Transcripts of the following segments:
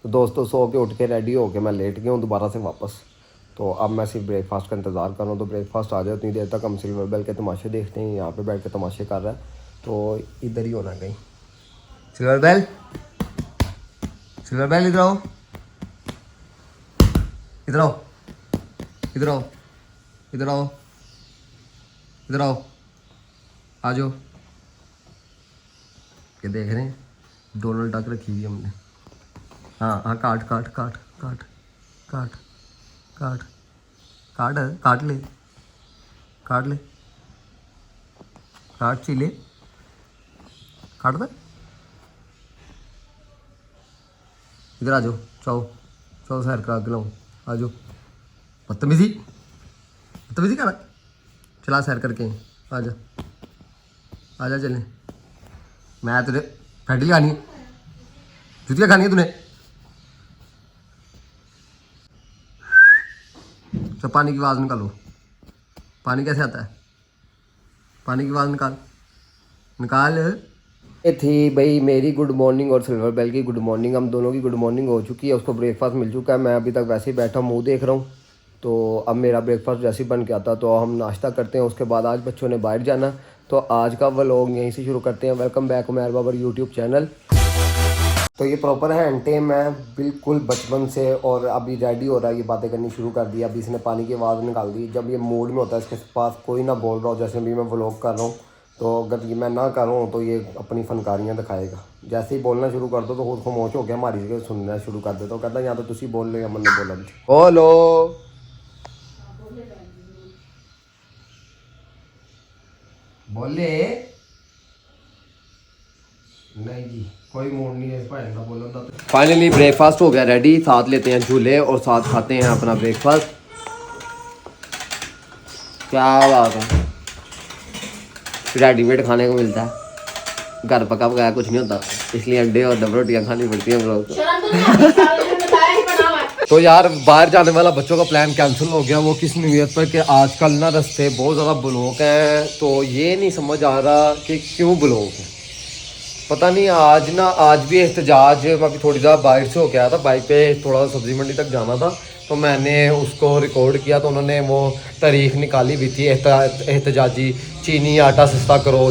तो दोस्तों सो के उठ के रेडी हो के मैं लेट गया हूँ दोबारा से वापस। तो अब मैं सिर्फ ब्रेकफास्ट का इंतज़ार कर रहा हूँ। तो ब्रेकफास्ट आ जाए उतनी देर तक हम सिल्वर बेल के तमाशे देखते हैं। यहाँ पे बैठ के तमाशे कर रहा है तो इधर ही होना कहीं। सिल्वर बेल, सिल्वर बेल इधर आओ, इधर आओ, इधर आओ, इधर आओ, इधर आओ, आ जाओ। ये देख रहे हैं डोनल्ड डक रखी हुई हमने। हाँ हाँ, काट काट काट काट काट काट काट काट ले, काट ले, काट चिले, काट दे। इधर आ जाओ, चाओ चाओ सैर करा के लाऊं, आ जाओ। बदतमीजी बदतमीजी कर, चला सैर करके आ जा, आ जा चलें। मैं तेरे फैटी खानी है, जुतियाँ खानी है तूने। तो पानी की आवाज़ निकालो। पानी कैसे आता है? पानी की आवाज़ निकाल, निकाल। ये थी भाई मेरी गुड मॉर्निंग और सिल्वर बेल की गुड मॉर्निंग। हम दोनों की गुड मॉर्निंग हो चुकी है। उसको ब्रेकफास्ट मिल चुका है। मैं अभी तक वैसे ही बैठा मुंह देख रहा हूँ। तो अब मेरा ब्रेकफास्ट जैसे ही बन के आता तो हम नाश्ता करते हैं। उसके बाद आज बच्चों ने बाहर जाना, तो आज का व्लॉग यहीं से शुरू करते हैं। Welcome back Umair Babar YouTube channel. तो ये प्रॉपर है एंटे मैं बिल्कुल बचपन से, और अभी रेडी हो रहा है, ये बातें करनी शुरू कर दी। अभी इसने पानी की आवाज़ निकाल दी। जब ये मूड में होता है इसके पास कोई ना बोल रहा हो, जैसे अभी मैं व्लॉग कर रहा हूँ, तो अगर ये मैं ना कर रहा हूँ तो ये अपनी फनकारियाँ दिखाएगा। जैसे ही बोलना शुरू कर दो तो खुद खामोश हो गया, हमारी जगह सुनना शुरू कर देता। तो कहता यहाँ तो तुसी बोल रहे हो, मैंने बोला बोलो, बोले नहीं जी, कोई मूड नहीं है इस भाई का बोलने का। फाइनली ब्रेकफास्ट हो गया रेडी। साथ लेते हैं झूले और साथ खाते हैं अपना ब्रेकफास्ट। क्या बात है, रेडीमेड खाने को मिलता है, घर पका पकाया कुछ नहीं होता, इसलिए अंडे और डबल रोटियाँ खानी पड़ती हैं हम लोग को। तो यार बाहर जाने वाला बच्चों का प्लान कैंसिल हो गया। वो किस न्यूज़ पर कि आजकल ना रास्ते बहुत ज़्यादा ब्लॉक हैं। तो ये नहीं समझ आ रहा कि क्यों ब्लॉक है, पता नहीं। आज भी एहतजाज, मैं अभी थोड़ी देर बाहर से होके आया था, बाइक पे थोड़ा सा सब्ज़ी मंडी तक जाना था, तो मैंने उसको रिकॉर्ड किया। तो उन्होंने वो तारीख निकाली हुई थी एहतजाजी, चीनी आटा सस्ता करो।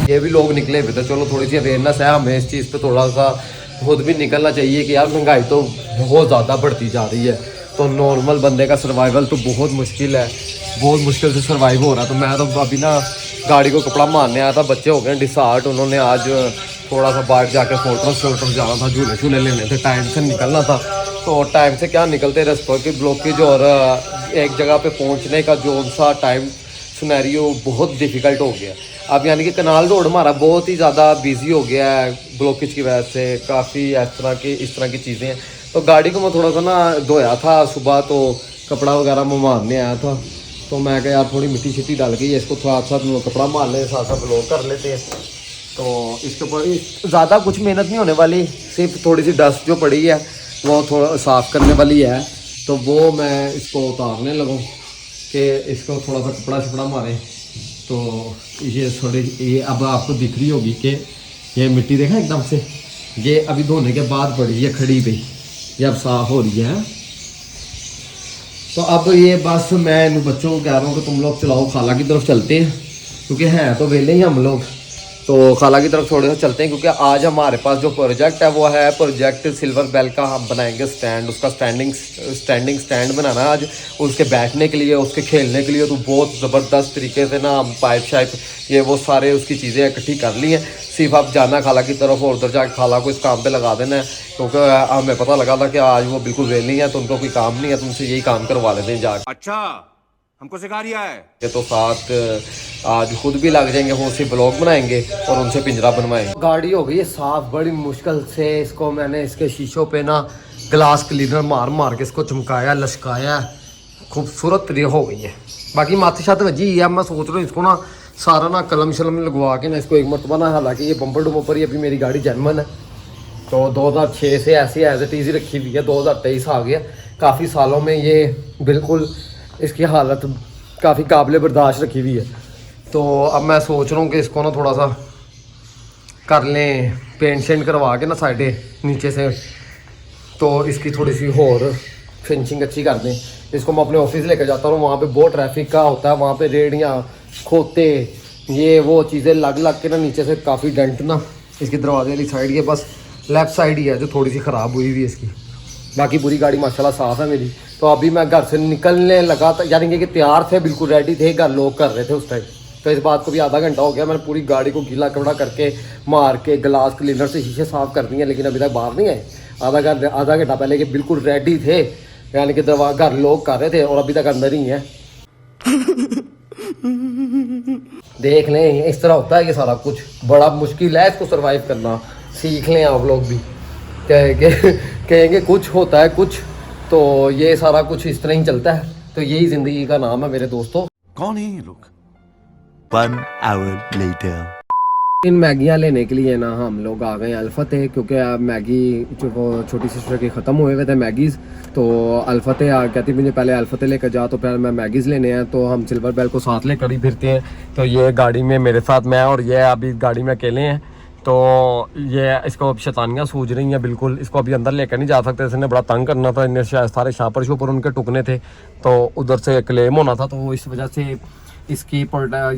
ये भी लोग निकले हुए थे। चलो थोड़ी सी अवेयरनेस है, हमें इस चीज़ पे थोड़ा सा खुद भी निकलना चाहिए कि यार महंगाई तो बहुत ज़्यादा बढ़ती जा रही है। तो नॉर्मल बंदे का सर्वाइवल तो बहुत मुश्किल है, बहुत मुश्किल से सर्वाइव हो रहा है। तो मैं तो अभी ना गाड़ी को कपड़ा मारने आया था, बच्चे हो गए डिसार्ट। उन्होंने आज थोड़ा सा बाहर जाकर फोटोज जाना था, झूले झूले लेने थे, टाइम से निकलना था। तो टाइम से क्या निकलते, रस्तों की ब्लॉकेज और एक जगह पे पहुंचने का जो सा टाइम सिनेरियो बहुत डिफ़िकल्ट हो गया। अब यानी कि कनाल रोड हमारा बहुत ही ज़्यादा बिजी हो गया है ब्लॉकेज की वजह से। काफ़ी इस तरह की चीज़ें हैं। तो गाड़ी को मैं थोड़ा सा ना धोया था सुबह, तो कपड़ा वगैरह मैं मारने आया था। तो मैं क्या यार थोड़ी मिट्टी शिट्टी डाल के इसको थोड़ा साथ कपड़ा मार ले, साथ साथ ब्लॉक कर लेते हैं। तो इसके ऊपर ज़्यादा कुछ मेहनत नहीं होने वाली, सिर्फ थोड़ी सी डस्ट जो पड़ी है वो थोड़ा साफ़ करने वाली है। तो वो मैं इसको उतारने लगूँ कि इसको थोड़ा सा कपड़ा शपड़ा मारें। तो ये थोड़ी, ये अब आपको दिख रही होगी कि ये मिट्टी देखा एकदम से, ये अभी धोने के बाद पड़ी है खड़ी पे, ये अब साफ़ हो रही है। तो अब ये बस मैं इन बच्चों को कह रहा हूँ कि तुम लोग चलाओ, खाला की तरफ चलते हैं, क्योंकि हैं तो वेले ही हम लोग। तो खाला की तरफ थोड़े से चलते हैं, क्योंकि आज हमारे पास जो प्रोजेक्ट है वो है प्रोजेक्ट सिल्वर बेल का। हम बनाएंगे स्टैंड, उसका स्टैंडिंग स्टैंड बनाना है आज, उसके बैठने के लिए, उसके खेलने के लिए। तो बहुत ज़बरदस्त तरीके से ना हम पाइप शाइप ये वो सारे उसकी चीज़ें इकट्ठी कर ली हैं। सिर्फ अब जाना खाला की तरफ और उधर जाकर खाला को इस काम पे लगा देना है, क्योंकि हमें पता लगा था कि आज वो बिल्कुल वेल नहीं है, तो उनको कोई काम नहीं है, तो उनसे यही काम करवा लेते हैं जाकर। अच्छा, हमको सिखा रिया है। ये तो साथ आज खुद भी लग जाएंगे, वो उसे ब्लॉग बनाएंगे और उनसे पिंजरा बनवाएंगे। गाड़ी हो गई है साफ, बड़ी मुश्किल से इसको मैंने इसके शीशों पे ना ग्लास क्लीनर मार मार के इसको चमकाया, लश्काया, खूबसूरत तरीके हो गई है। बाकी माथे शाते वजी है। मैं सोच रहा हूँ इसको ना सारा ना कलम शलम लगवा के ना इसको एक मरतबा ना, हालांकि ये बम्पर टू बम्पर ही अभी मेरी गाड़ी जर्मन है, तो 2006 से ऐसी एज इट इज़ रखी हुई है। 2023 आ गया, काफ़ी सालों में ये बिल्कुल इसकी हालत काफ़ी काबिल बर्दाश्त रखी हुई है। तो अब मैं सोच रहा हूँ कि इसको ना थोड़ा सा कर लें, पेंट शेंट करवा के ना साइडें नीचे से, तो इसकी थोड़ी सी और फिनिशिंग अच्छी कर दें। इसको मैं अपने ऑफिस लेकर जाता हूँ, वहाँ पे बहुत ट्रैफिक का होता है, वहाँ पे रेड़ियाँ, खोते, ये वो चीज़ें लग के ना नीचे से काफ़ी डेंट ना इसकी दरवाजे वाली साइड, ये बस लेफ़्ट साइड ही है जो थोड़ी सी ख़राब हुई हुई है इसकी। बाकी पूरी गाड़ी माशाल्लाह साफ़ है मेरी। तो अभी मैं घर से निकलने लगा था, यानी कि तैयार थे, बिल्कुल रेडी थे, घर लोग कर रहे थे उस टाइम। तो इस बात को भी आधा घंटा हो गया, मैंने पूरी गाड़ी को गीला कपड़ा करके मार के ग्लास क्लीनर से शीशे साफ़ कर दिए, लेकिन अभी तक बाहर नहीं आए। आधा घंटा पहले के बिल्कुल रेडी थे, यानी कि घर लोग कर रहे थे और अभी तक अंदर ही हैं। देख लें, इस तरह होता है ये सारा कुछ, बड़ा मुश्किल है इसको सरवाइव करना। सीख लें आप लोग भी, कहेंगे कुछ होता है कुछ, तो ये सारा कुछ इस तरह ही चलता है। तो यही ज़िंदगी का नाम है मेरे दोस्तों। कौन है ये लोग? 1 hour later. इन मैगियाँ लेने के लिए ना हम लोग आ गए अल्फते, क्योंकि मैगी जो वो छोटी सिस्टर के ख़त्म हुए हुए थे मैगीज़, तो अल्फते कहती मुझे पहले अल्फते लेकर जा, तो पहले मैं मैगीज़ लेने हैं। तो हम सिल्वर बेल को साथ लेकर ही फिरते हैं। तो ये गाड़ी में मेरे साथ मैं और ये अभी गाड़ी में अकेले हैं, तो ये इसको अब शैतानियाँ सूझ रही हैं बिल्कुल। इसको अभी अंदर लेकर नहीं जा सकते, इसने बड़ा तंग करना था, इन्हें सारे शापर शोपर उनके टुकने थे, तो उधर से क्लेम होना था। तो इस वजह से इसकी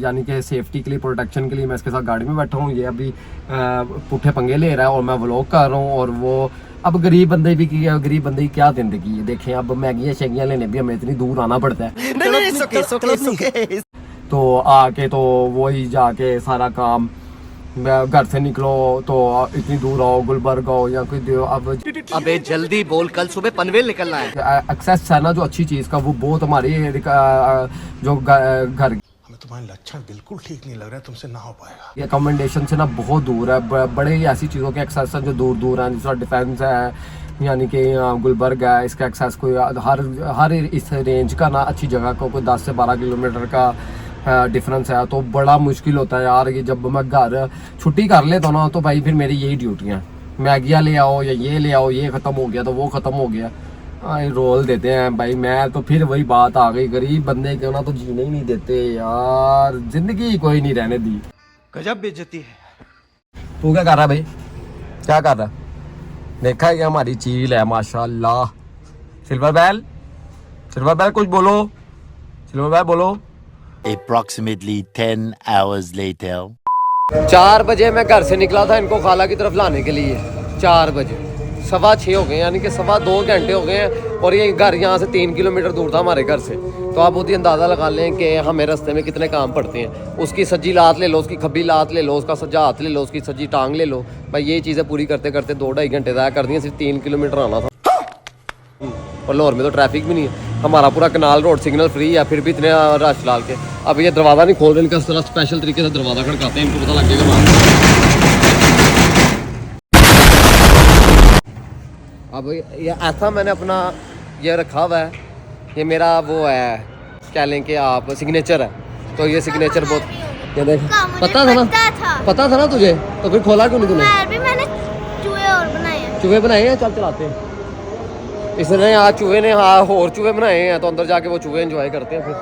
यानी कि सेफ्टी के लिए, प्रोटेक्शन के लिए मैं इसके साथ गाड़ी में बैठा हूँ। ये अभी पुट्ठे पंगे ले रहा है और मैं व्लॉग कर रहा हूँ। और वो अब गरीब बंदे की क्या ज़िंदगी है। देखें, अब मैगियाँ शैगियाँ लेने भी हमें इतनी दूर आना पड़ता है। तो आके तो वही जाके सारा काम, घर से निकलो तो इतनी दूर आओ, गुलबर्ग आओ या कोई, अब अबे जल्दी बोल, कल सुबह पनवेल निकलना है। एक्सेस है ना जो अच्छी चीज़ का, वो बहुत हमारी जो घर, हमें तुम्हारे लक्षण बिल्कुल ठीक नहीं लग रहा है, तुमसे ना हो पाएगा। ये कमेंडेशन से ना बहुत दूर है। बड़े ही ऐसी चीज़ों के एक्सेस हैं जो दूर दूर हैं, जैसा डिफेंस है, यानी कि गुलबर्ग है, इसका एक्सेस कोई हर इस रेंज का ना अच्छी जगह को कोई 10 से 12 किलोमीटर का डिफरेंस है। तो बड़ा मुश्किल होता है यार। ये जब मैं घर छुट्टी कर लेता हूँ ना, तो भाई फिर मेरी यही ड्यूटियाँ, मैगियाँ ले आओ या ये ले आओ, ये ख़त्म हो गया तो वो ख़त्म हो गया, रोल देते हैं भाई। मैं तो फिर वही बात आ गई, गरीब बंदे क्यों ना तो जीने ही नहीं देते यार, ज़िंदगी कोई नहीं रहने दी। गजब बेइज्जती है। तू क्या कर रहा है भाई, क्या कर रहा है? देखा है कि हमारी चील है माशाल्लाह। सिल्वर बैल कुछ बोलो, सिल्वर बैल बोलो। Approximately 10 hours later. 4 बजे मैं घर से निकला था इनको खाला की तरफ लाने के लिए। 4 बजे, 6:15 हो गए, यानी कि 2.25 घंटे हो गए हैं। और ये घर यहाँ से 3 किलोमीटर दूर था हमारे घर से। तो आप खुद ही अंदाज़ा लगा लें कि हमें रास्ते में कितने काम पड़ते हैं। उसकी सज्जी लात ले लो, उसकी खब्बी लात ले लो, उसका सज्जा हाथ ले लो, उसकी सज्जी टांग ले लो। भाई ये चीज़ें पूरी करते करते 2-2.5 घंटे ज़ाया कर दिए, सिर्फ 3 किलोमीटर आना था। और लाहौर में तो ट्रैफिक भी नहीं है, हमारा पूरा कनाल रोड सिग्नल फ्री है, फिर भी इतने रश डाल के। अब ये दरवाज़ा नहीं खोल रहे, इनका तरह स्पेशल तरीके से दरवाज़ा खड़काते हैं, इनको पता लगेगा वहाँ। अब ये ऐसा मैंने अपना ये रखा हुआ है, ये मेरा वो है, क्या लें कि आप सिग्नेचर है। तो ये सिग्नेचर बहुत, ये देख, पता था ना तुझे, तो फिर खोला क्यों नहीं तूने? मैंने चूहे बनाए हैं, चल चलाते हैं। इसने आज चूहे ने और चूहे बनाए हैं, तो अंदर जाके वो चूहे एंजॉय करते हैं। फिर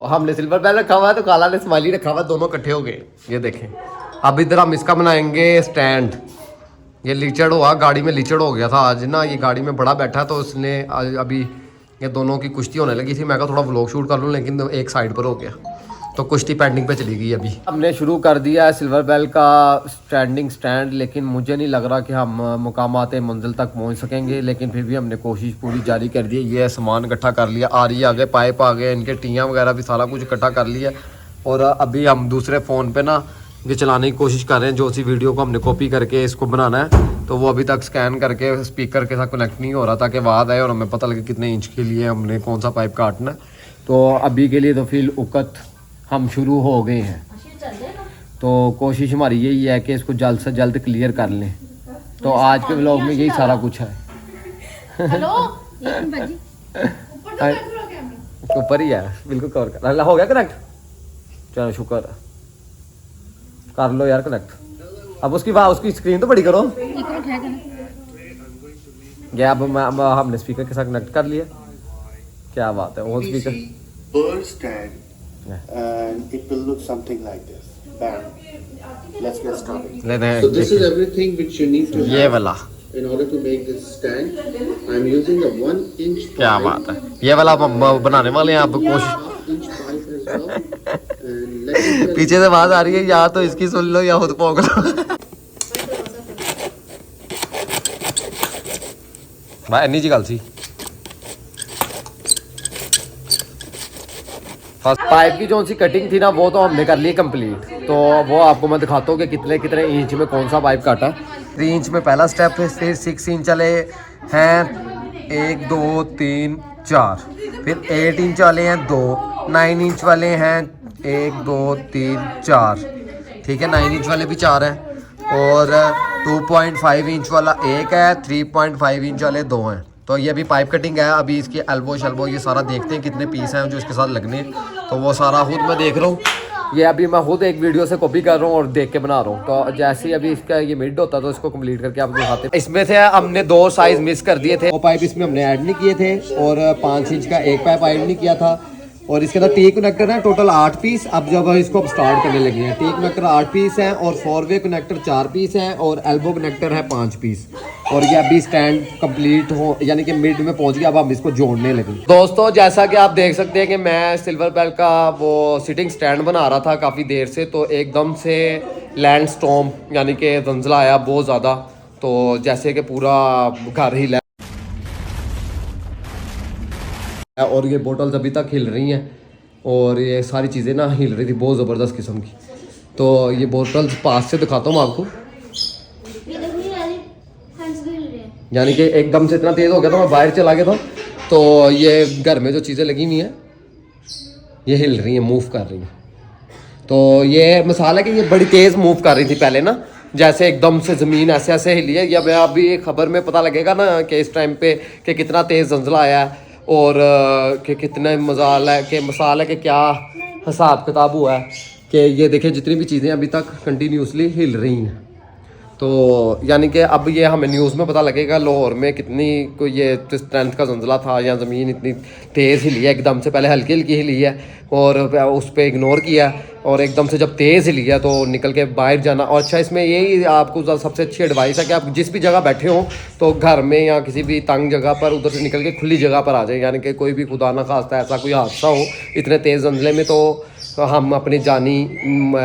हमने सिल्वर बैल रखा हुआ है, तो काला ने स्माइली रखा हुआ है, दोनों इकट्ठे हो गए। ये देखें, अब इधर हम इसका बनाएंगे स्टैंड। ये लीचड़ हुआ, गाड़ी में लीचड़ हो गया था आज ना, ये गाड़ी में बड़ा बैठा, तो उसने अभी ये दोनों की कुश्ती होने लगी थी। मैं कहा थोड़ा व्लॉग शूट कर लूँ, लेकिन एक साइड पर हो गया, तो कुश्ती पेंडिंग पे चली गई। अभी हमने शुरू कर दिया है सिल्वर बेल का स्टैंडिंग स्टैंड, लेकिन मुझे नहीं लग रहा कि हम मुकामात मंजिल तक पहुंच सकेंगे, लेकिन फिर भी हमने कोशिश पूरी जारी कर दी है। ये सामान इकट्ठा कर लिया, आरी आ गए, पाइप आ गए, इनके टियाँ वगैरह भी सारा कुछ इकट्ठा कर लिया। और अभी हम दूसरे फ़ोन पे ना ये चलाने की कोशिश कर रहे हैं, जो सी वीडियो को हमने कॉपी करके इसको बनाना है, तो वो अभी तक स्कैन करके स्पीकर के साथ कनेक्ट नहीं हो रहा, ताकि आवाज़ आए और हमें पता लगे कितने इंच के लिए हमने कौन सा पाइप काटना है। तो अभी के लिए तो फिल उकत हम शुरू हो गए हैं, तो कोशिश हमारी यही है कि इसको जल्द से जल्द क्लियर कर लें। तो आज के व्लॉग में यही सारा कुछ है। ऊपर ही है, बिल्कुल कवर कर हो गया कनेक्ट। चलो शुक्र है, कर लो यार कनेक्ट। अब उसकी स्क्रीन तो बड़ी करो। गया अब हमने स्पीकर के साथ कनेक्ट कर लिया। क्या बात है। और speaker bird stand, and it will look something like this. Bam. Let's get started. So this is everything which you need to ये have वाला in order to make this stand. I'm using a 1 inch क्या pipe, बात है, ये वाला हम बनाने वाले हैं। आप कोशिश 1/2 inch pipe as well. And let me tell पीछे से आवाज आ रही है, या तो इसकी सुन लो या खुद पोंक लो। भाई इन्नी जी गल सी। पाइप की जो सी कटिंग थी ना वो तो हमने कर ली कंप्लीट। तो वो आपको मैं दिखाता हूँ कि कितने कितने इंच में कौन सा पाइप काटा। 3 इंच में पहला स्टेप है, फिर 6 इंच वाले हैं 1 2 3 4, फिर 8 इंच वाले हैं 2, 9 इंच वाले हैं 1 2 3 4, ठीक है 9 इंच वाले भी 4 हैं, और 2.5 इंच वाला एक है, 3.5 इंच वाले 2 हैं। तो ये अभी पाइप कटिंग है, अभी इसकी एल्बो शल्बो ये सारा देखते हैं कितने पीस हैं जो इसके साथ लगने हैं। तो वो सारा खुद मैं देख रहा हूँ, ये अभी मैं खुद एक वीडियो से कॉपी कर रहा हूँ और देख के बना रहा हूँ। तो जैसे ही अभी इसका ये मिड होता तो इसको कंप्लीट करके आप दिखाते हैं। इसमें से हमने 2 साइज मिस कर दिए थे, वो पाइप इसमें हमने ऐड नहीं किए थे, और 5 इंच का एक पाइप ऐड नहीं किया था। और इसके अंदर टी कनेक्टर है टोटल 8 पीस। अब जब इसको स्टार्ट करने लगे हैं, टी कनेक्टर 8 पीस हैं, और 4-वे कनेक्टर 4 पीस हैं, और एल्बो कनेक्टर है 5 पीस। और ये अभी स्टैंड कंप्लीट हो, यानी कि मिड में पहुंच गया। अब हम इसको जोड़ने लगे। दोस्तों जैसा कि आप देख सकते हैं कि मैं सिल्वर बेल का वो सिटिंग स्टैंड बना रहा था काफ़ी देर से, तो एकदम से लैंड स्टॉर्म यानी कि जंजला आया बहुत ज़्यादा। तो जैसे कि पूरा घर ही और ये बोटल्स अभी तक हिल रही हैं, और ये सारी चीज़ें ना हिल रही थी बहुत ज़बरदस्त किस्म की। तो ये बोटल्स पास से दिखाता हूँ आपको, यानी कि एकदम से इतना तेज़ हो गया था, मैं बाहर चला गया था। तो ये घर में जो चीज़ें लगी हुई हैं ये हिल रही हैं, मूव कर रही हैं। तो ये मिसाल है कि ये बड़ी तेज़ मूव कर रही थी पहले ना, जैसे एकदम से ज़मीन ऐसे ऐसे हिली है। या मैं अभी खबर में पता लगेगा ना कि इस टाइम पे कि कितना तेज़ जंजला आया है, और कि कितना मजाल है कि मिसाल है कि क्या हिसाब किताब हुआ है कि ये देखें जितनी भी चीज़ें अभी तक कंटिन्यूसली हिल रही हैं। तो यानी कि अब ये हमें न्यूज़ में पता लगेगा लाहौर में कितनी कोई ये स्ट्रेंथ का जंजला था, या ज़मीन इतनी तेज़ हिली है एकदम से। पहले हल्की हल्की हिली है और उस पर इग्नोर किया, और एकदम से जब तेज़ हिली है तो निकल के बाहर जाना। और अच्छा इसमें यही आपको सबसे अच्छी एडवाइस है कि आप जिस भी जगह बैठे हों तो घर में या किसी भी तंग जगह पर उधर से निकल के खुली जगह पर आ जाए, यानी कि कोई भी खुदा ना खास्ता ऐसा कोई हादसा हो इतने तेज़ जंजले में, तो हम अपनी जानी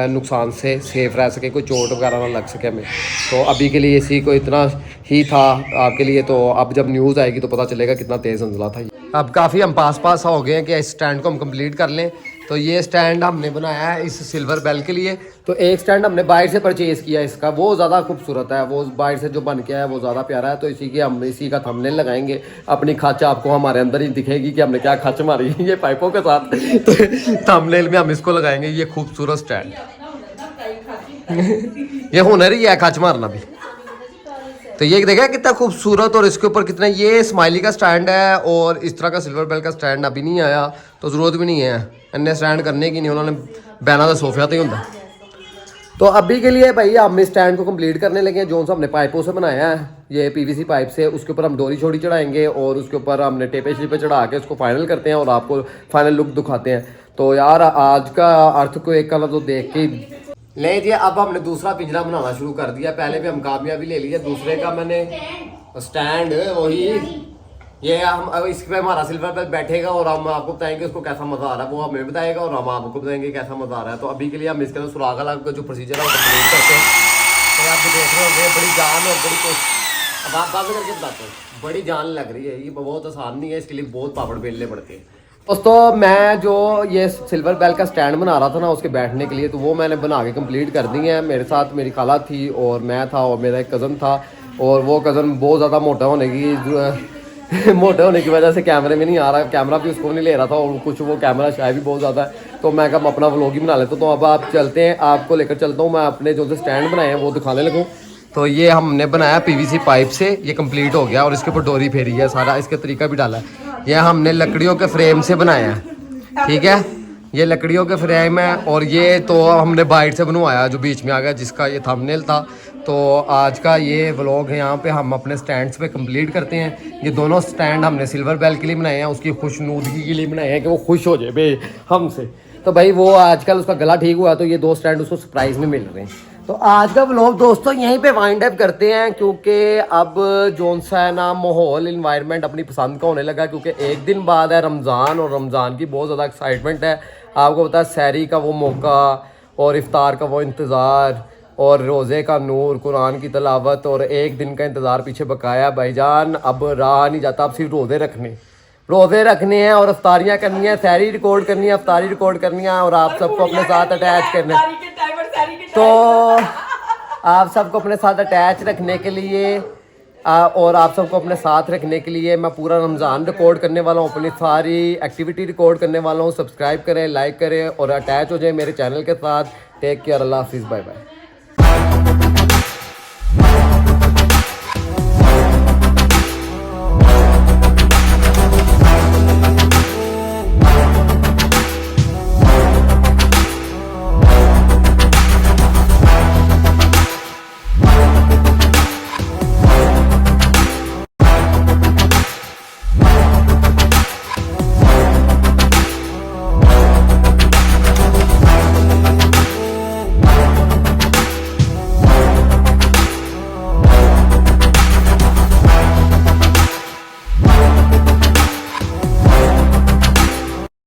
नुकसान से सेफ रह सके, कोई चोट वगैरह ना लग सके हमें। तो अभी के लिए इसी को इतना ही था आपके लिए। तो अब जब न्यूज़ आएगी तो पता चलेगा कितना तेज़ जंजला था। अब काफ़ी हम पास हो गए हैं कि इस स्टैंड को हम कंप्लीट कर लें। तो ये स्टैंड हमने बनाया है इस सिल्वर बेल के लिए। तो एक स्टैंड हमने बाहर से परचेज़ किया इसका, वो ज़्यादा खूबसूरत है, वो बाहर से जो बन के है वो ज़्यादा प्यारा है। तो इसी का थंबनेल लगाएंगे, अपनी खच आपको हमारे अंदर ही दिखेगी कि हमने क्या खच मारी है ये पाइपों के साथ। तो थंबनेल में हम इसको लगाएंगे, ये खूबसूरत स्टैंड। ये हुनर ही है खच मारना भी। तो ये देखा कितना खूबसूरत, और इसके ऊपर कितना ये स्माइली का स्टैंड है, और इस तरह का सिल्वर बेल का स्टैंड अभी नहीं आया, तो ज़रूरत भी नहीं है इन्हें स्टैंड करने की, नहीं उन्होंने बैना तो सोफिया तो ही होता। तो अभी के लिए भाई हम इस स्टैंड को कंप्लीट करने लगे हैं, जो हमने पाइपों से बनाया है ये PVC पाइप से। उसके ऊपर हम डोरी छोड़ी चढ़ाएंगे, और उसके ऊपर हमने टेपे शिपे चढ़ा के उसको फाइनल करते हैं और आपको फाइनल लुक दिखाते हैं। तो यार आज का अर्थ को एक कलर तो देख के ले जी। अब हमने दूसरा पिंजरा बनाना शुरू कर दिया, पहले भी हम कामयाबी ले लिया। दूसरे का मैंने स्टैंड वही ये हम इस पे हमारा सिल्वर बेल बैठेगा, और हम आपको बताएंगे उसको कैसा मजा आ रहा है, वो हमें बताएगा और हम आपको बताएंगे कैसा मजा आ रहा है। तो अभी के लिए हम इसके अंदर सुराग वाला जो प्रोसीजर है वो कंप्लीट करते हैं। तो आप देख रहे होंगे बड़ी जान और बड़ी कोशिश, अब आप बात करके बताते हैं, बड़ी जान लग रही है, ये बहुत आसान नहीं है, इसके लिए बहुत पापड़ बेलने पड़ते हैं। दोस्तों मैं जो ये सिल्वर बेल का स्टैंड बना रहा था ना उसके बैठने के लिए, तो वो मैंने बना के कंप्लीट कर दी है। मेरे साथ मेरी खाला थी और मैं था और मेरा एक कज़न था, और वो कज़न बहुत ज़्यादा मोटा होने की वजह से कैमरे में नहीं आ रहा, कैमरा भी उसको नहीं ले रहा था, और कुछ वो कैमरा शायद भी बहुत ज़्यादा है। तो मैं कब अपना व्लॉग ही बना लेता हूँ। तो अब आप चलते हैं, आपको लेकर चलता हूँ, मैं अपने जो स्टैंड बनाए हैं वो दिखाने लगूँ। तो ये हमने बनाया PVC पाइप से, ये कंप्लीट हो गया, और इसके ऊपर डोरी फेरी है, सारा इसका तरीका भी डाला है। ये हमने लकड़ियों के फ्रेम से बनाया है, ठीक है, ये लकड़ियों के फ्रेम है। और ये तो हमने बाइट से बनवाया जो बीच में आ गया, जिसका ये थंबनेल था, तो आज का ये व्लॉग यहाँ पे हम अपने स्टैंड्स पे कंप्लीट करते हैं। ये दोनों स्टैंड हमने सिल्वर बेल के लिए बनाए हैं, उसकी खुशनुदगी के लिए बनाए हैं कि वो खुश हो जाए भाई हमसे। तो भाई वो आजकल उसका गला ठीक हुआ तो ये 2 स्टैंड उसको सरप्राइज़ में मिल रहे हैं। तो आज का व्लॉग दोस्तों यहीं पे वाइंड अप करते हैं, क्योंकि अब जोन सा है ना माहौल इन्वायरमेंट अपनी पसंद का होने लगा, क्योंकि एक दिन बाद है रमज़ान और रमज़ान की बहुत ज़्यादा एक्साइटमेंट है। आपको पता है सहरी का वो मौका और इफ्तार का वो इंतज़ार और रोज़े का नूर, कुरान की तलावत और एक दिन का इंतज़ार पीछे बकाया भाईजान। अब रहा नहीं जाता, अब सिर्फ रोज़े रखने हैं और अफ्तारियाँ करनी है, सहरी रिकॉर्ड करनी है, अफ्तारी रिकॉर्ड करनी है और आप सबको अपने साथ अटैच करना है। तो आप सबको अपने साथ अटैच रखने के लिए और आप सबको अपने साथ रखने के लिए मैं पूरा रमज़ान रिकॉर्ड करने वाला हूँ, अपनी सारी एक्टिविटी रिकॉर्ड करने वाला हूँ। सब्सक्राइब करें, लाइक करें और अटैच हो जाए मेरे चैनल के साथ। टेक केयर, अल्लाह हाफिज़, बाय बाय।